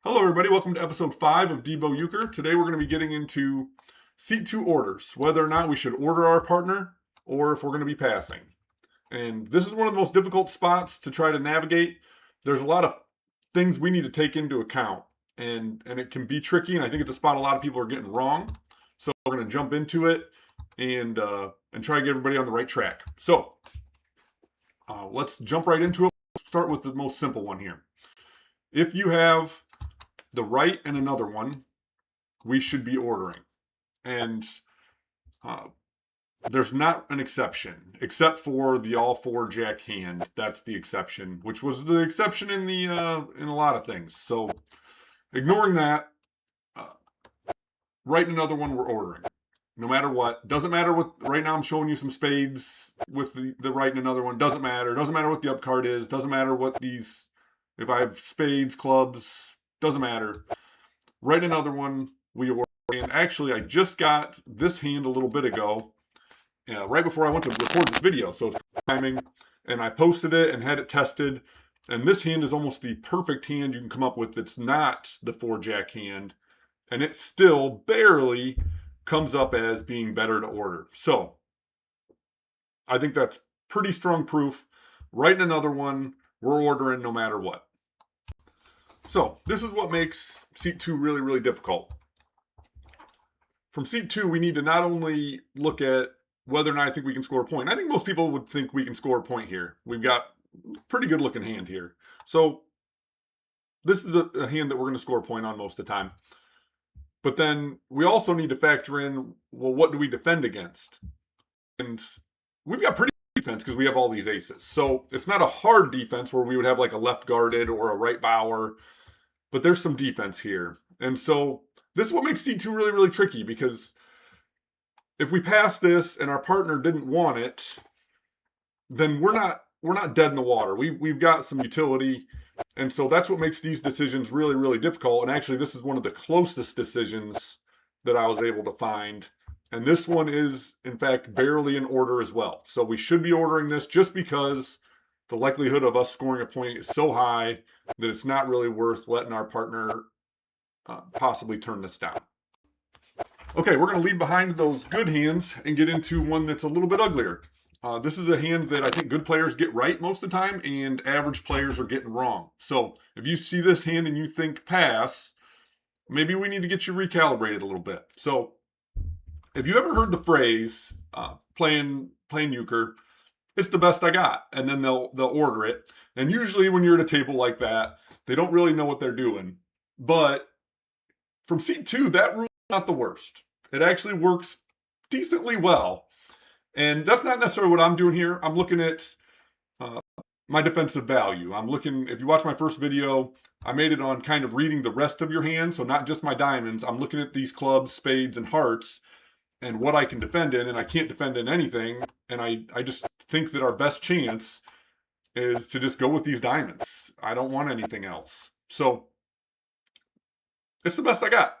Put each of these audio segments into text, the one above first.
Hello, everybody. Welcome to episode 5 of Debo Euchre. Today, we're going to be getting into seat 2 orders, whether or not we should order our partner or if we're going to be passing. And this is one of the most difficult spots to try to navigate. There's a lot of things we need to take into account, and it can be tricky. And I think it's a spot a lot of people are getting wrong. So we're going to jump into it and try to get everybody on the right track. So let's jump right into it. Start with the most simple one here. If you have the right and another one, we should be ordering. And there's not an exception, except for the all four jack hand. That's the exception, which was the exception in in a lot of things. So ignoring that, right and another one we're ordering. No matter what. Doesn't matter what. Right now I'm showing you some spades with the right and another one. Doesn't matter. Doesn't matter what the up card is. Doesn't matter what these, if I have spades, clubs, doesn't matter. Right another one we order. And actually, I just got this hand a little bit ago, right before I went to record this video. So it's timing, and I posted it and had it tested. And this hand is almost the perfect hand you can come up with that's not the four jack hand, and it still barely comes up as being better to order. So I think that's pretty strong proof. Right in another one, we're ordering no matter what. So this is what makes seat 2 really, really difficult. From seat 2, we need to not only look at whether or not I think we can score a point. I think most people would think we can score a point here. We've got a pretty good looking hand here. So this is a hand that we're going to score a point on most of the time. But then we also need to factor in, well, what do we defend against? And we've got pretty good defense because we have all these aces. So it's not a hard defense where we would have like a left guarded or a right bower, but there's some defense here. And so this is what makes C2 really, really tricky, because if we pass this and our partner didn't want it, then we're not dead in the water. We've got some utility. And so that's what makes these decisions really, really difficult. And actually, this is one of the closest decisions that I was able to find. And this one is, in fact, barely in order as well. So we should be ordering this just because the likelihood of us scoring a point is so high that it's not really worth letting our partner possibly turn this down. Okay, we're going to leave behind those good hands and get into one that's a little bit uglier. This is a hand that I think good players get right most of the time, and average players are getting wrong. So if you see this hand and you think pass, maybe we need to get you recalibrated a little bit. So if you ever heard the phrase playing euchre, it's the best I got, and then they'll order it. And usually when you're at a table like that, they don't really know what they're doing. But from seat 2, that rule is not the worst. It actually works decently well. And that's not necessarily what I'm doing here. I'm looking at my defensive value. I'm looking, if you watch my first video, I made it on kind of reading the rest of your hand. So not just my diamonds. I'm looking at these clubs, spades, and hearts and what I can defend in, and I can't defend in anything. And I just think that our best chance is to just go with these diamonds. I don't want anything else. So it's the best I got.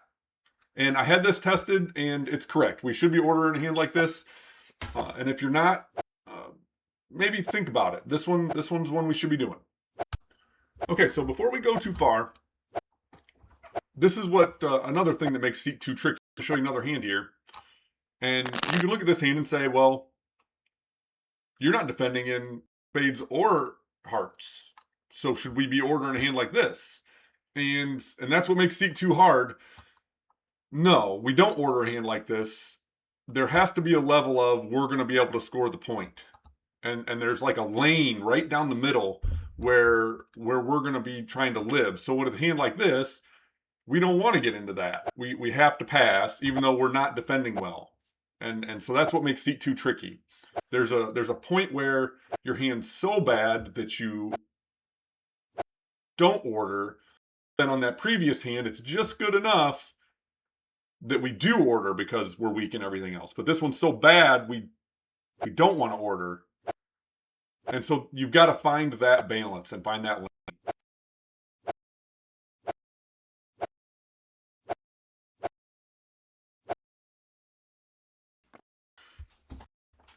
And I had this tested, and it's correct. We should be ordering a hand like this. And if you're not, maybe think about it. This one's one we should be doing. Okay, so before we go too far, this is what another thing that makes seat 2 tricky. I'll show you another hand here. And you can look at this hand and say, well, you're not defending in spades or hearts. So should we be ordering a hand like this? And that's what makes seat 2 hard. No, we don't order a hand like this. There has to be a level of we're going to be able to score the point. And there's like a lane right down the middle where we're going to be trying to live. So with a hand like this, we don't want to get into that. We have to pass, even though we're not defending well. And so that's what makes seat 2 tricky. There's a point where your hand's so bad that you don't order. Then on that previous hand, it's just good enough that we do order because we're weak and everything else. But this one's so bad, we don't want to order. And so you've got to find that balance and find that line.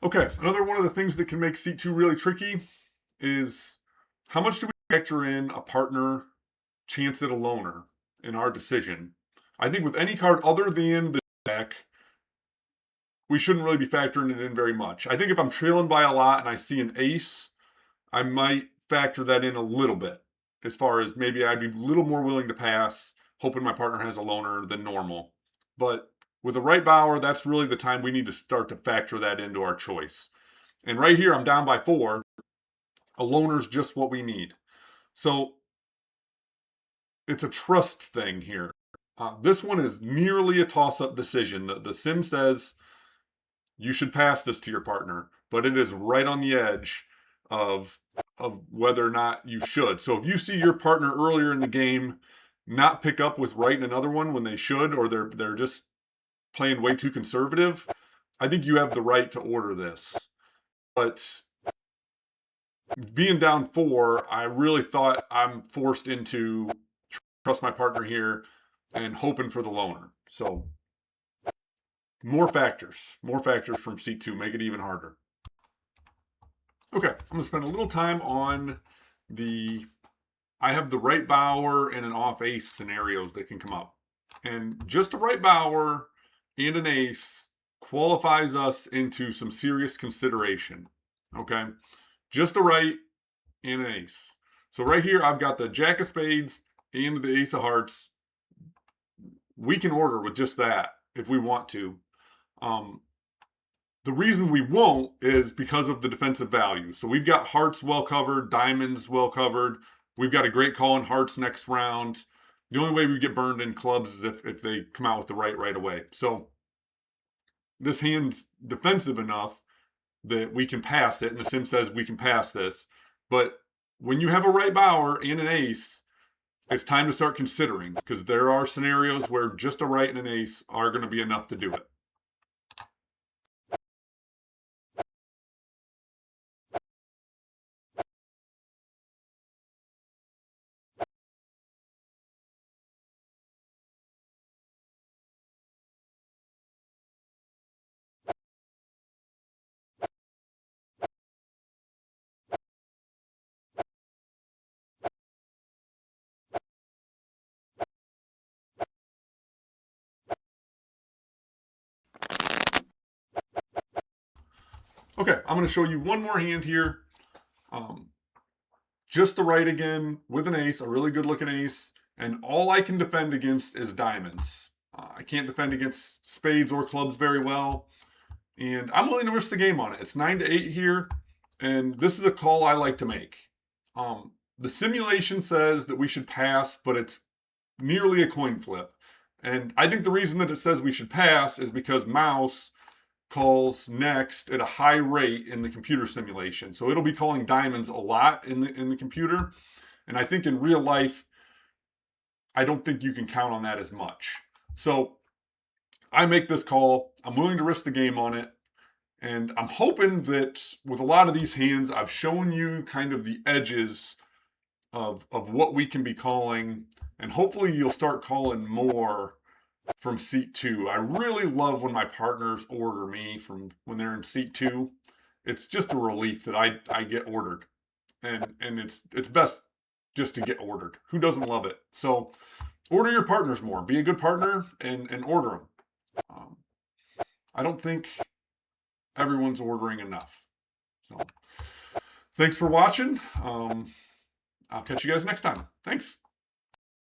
Okay, another one of the things that can make seat 2 really tricky is how much do we factor in a partner chance at a loner? in our decision. I think with any card other than the deck, we shouldn't really be factoring it in very much. I think if I'm trailing by a lot and I see an ace, I might factor that in a little bit, as far as maybe I'd be a little more willing to pass, hoping my partner has a loner than normal. But with a right bower, that's really the time we need to start to factor that into our choice. And right here, I'm down by 4. A loner's just what we need. So it's a trust thing here. This one is nearly a toss-up decision. The sim says you should pass this to your partner, but it is right on the edge of whether or not you should. So if you see your partner earlier in the game not pick up with writing another one when they should, or they're just playing way too conservative, I think you have the right to order this. But being down 4, I really thought I'm forced into trust my partner here and hoping for the loner. So more factors from seat 2 make it even harder. Okay, I'm going to spend a little time on I have the right bower and an off ace scenarios that can come up. And just a right bower and an ace qualifies us into some serious consideration. Okay, just a right and an ace. So right here, I've got the jack of spades and the ace of hearts. We can order with just that if we want to. The reason we won't is because of the defensive value. So we've got hearts well covered, diamonds well covered. We've got a great call in hearts next round. The only way we get burned in clubs is if they come out with the right away. So this hand's defensive enough that we can pass it, and the sim says we can pass this. But when you have a right bower and an ace, it's time to start considering, because there are scenarios where just a right and an ace are going to be enough to do it. Okay, I'm going to show you one more hand here. Just the right again with an ace, a really good looking ace, and all I can defend against is diamonds. I can't defend against spades or clubs very well, and I'm willing to risk the game on it. It's 9-8 here, and this is a call I like to make. The simulation says that we should pass, but it's nearly a coin flip. And I think the reason that it says we should pass is because mouse calls next at a high rate in the computer simulation. So it'll be calling diamonds a lot in the computer. And I think in real life, I don't think you can count on that as much. So I make this call. I'm willing to risk the game on it. And I'm hoping that with a lot of these hands, I've shown you kind of the edges of what we can be calling. And hopefully you'll start calling more from seat 2. I really love when my partners order me from when they're in seat 2. It's just a relief that I get ordered. And it's best just to get ordered. Who doesn't love it? So order your partners more. Be a good partner and order them. I don't think everyone's ordering enough. So thanks for watching. I'll catch you guys next time. Thanks.